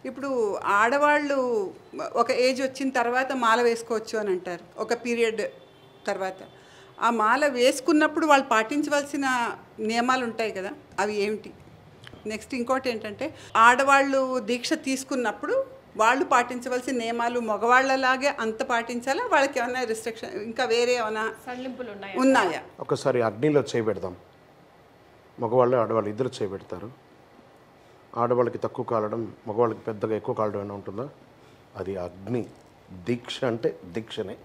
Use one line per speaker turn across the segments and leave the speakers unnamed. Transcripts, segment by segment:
ఇప్పుడు ఆడవాళ్ళు ఒక ఏజ్ వచ్చిన తర్వాత మాల వేసుకోవచ్చు అని అంటారు. ఒక పీరియడ్ తర్వాత. ఆ మాల వేసుకున్నప్పుడు వాళ్ళు పాటించవలసిన నియమాలు ఉంటాయి కదా! అవి ఏమిటి? నెక్స్ట్ ఇంకోటి ఏంటంటే ఆడవాళ్ళు దీక్ష తీసుకున్నప్పుడు వాళ్ళు పాటించవలసిన నియమాలు మగవాళ్ళలాగే అంత పాటించాలా? వాళ్ళకి ఏమైనా రిస్ట్రిక్షన్ ఇంకా వేరే ఏమైనా
సడలింపులు
ఉన్నాయా?
ఒకసారి అగ్నిలో చేయబెడదాం. మగవాళ్ళు ఆడవాళ్ళు ఇద్దరు చేయబెడతారు. ఆడవాళ్ళకి తక్కువ కాలడం, మగవాళ్ళకి పెద్దగా ఎక్కువ కాలడం ఏమైనా ఉంటుందా? అది అగ్ని. దీక్ష అంటే దీక్షనే.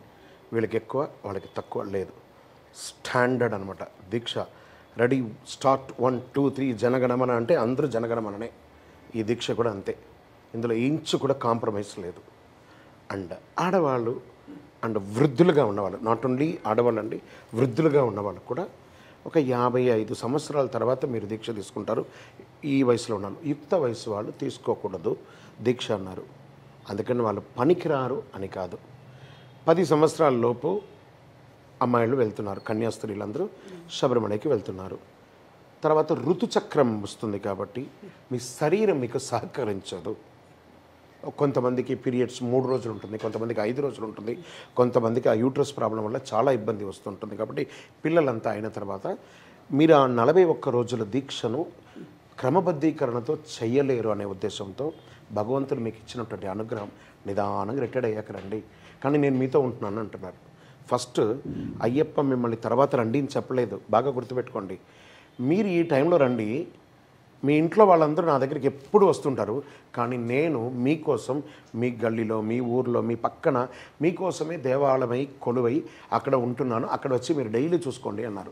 వీళ్ళకి ఎక్కువ, వాళ్ళకి తక్కువ లేదు. స్టాండర్డ్ అనమాట దీక్ష. రెడీ, స్టార్ట్, 1 2 3 జనగణమన అంటే అందరూ జనగణమననే. ఈ దీక్ష కూడా అంతే. ఇందులో ఇంచు కూడా కాంప్రమైజ్ లేదు. అండ్ ఆడవాళ్ళు అండ్ వృద్ధులుగా ఉన్నవాళ్ళు, నాట్ ఓన్లీ ఆడవాళ్ళు అండి, వృద్ధులుగా ఉన్నవాళ్ళు కూడా ఒక 55 సంవత్సరాల తర్వాత మీరు దీక్ష తీసుకుంటారు. ఈ వయసులో ఉన్నారు. యుక్త వయసు వాళ్ళు తీసుకోకూడదు దీక్ష అన్నారు. అందుకని వాళ్ళు పనికిరారు అని కాదు. 10 సంవత్సరాల లోపు అమ్మాయిలు వెళ్తున్నారు, కన్యాస్త్రీలందరూ శబరిమలకి వెళ్తున్నారు. తర్వాత ఋతుచక్రం వస్తుంది కాబట్టి మీ శరీరం మీకు సహకరించదు. కొంతమందికి పీరియడ్స్ 3 రోజులు ఉంటుంది, కొంతమందికి 5 రోజులు ఉంటుంది, కొంతమందికి ఆ యూట్రస్ ప్రాబ్లం వల్ల చాలా ఇబ్బంది వస్తుంటుంది. కాబట్టి పిల్లలంతా అయిన తర్వాత మీరు ఆ 41 రోజుల దీక్షను క్రమబద్ధీకరణతో చెయ్యలేరు అనే ఉద్దేశంతో భగవంతుడు మీకు ఇచ్చినటువంటి అనుగ్రహం నిదానంగా రిటైర్డ్ అయ్యాక రండి, కానీ నేను మీతో ఉంటున్నాను అంటున్నారు. ఫస్ట్ అయ్యప్ప మిమ్మల్ని తర్వాత రండి అని చెప్పలేదు, బాగా గుర్తుపెట్టుకోండి. మీరు ఈ టైంలో రండి, మీ ఇంట్లో వాళ్ళందరూ నా దగ్గరికి ఎప్పుడు వస్తుంటారు, కానీ నేను మీకోసం మీ గల్లీలో, మీ ఊర్లో, మీ పక్కన మీకోసమే దేవాలయమై కొలువై అక్కడ ఉంటున్నాను, అక్కడ వచ్చి మీరు డైలీ చూసుకోండి అన్నారు.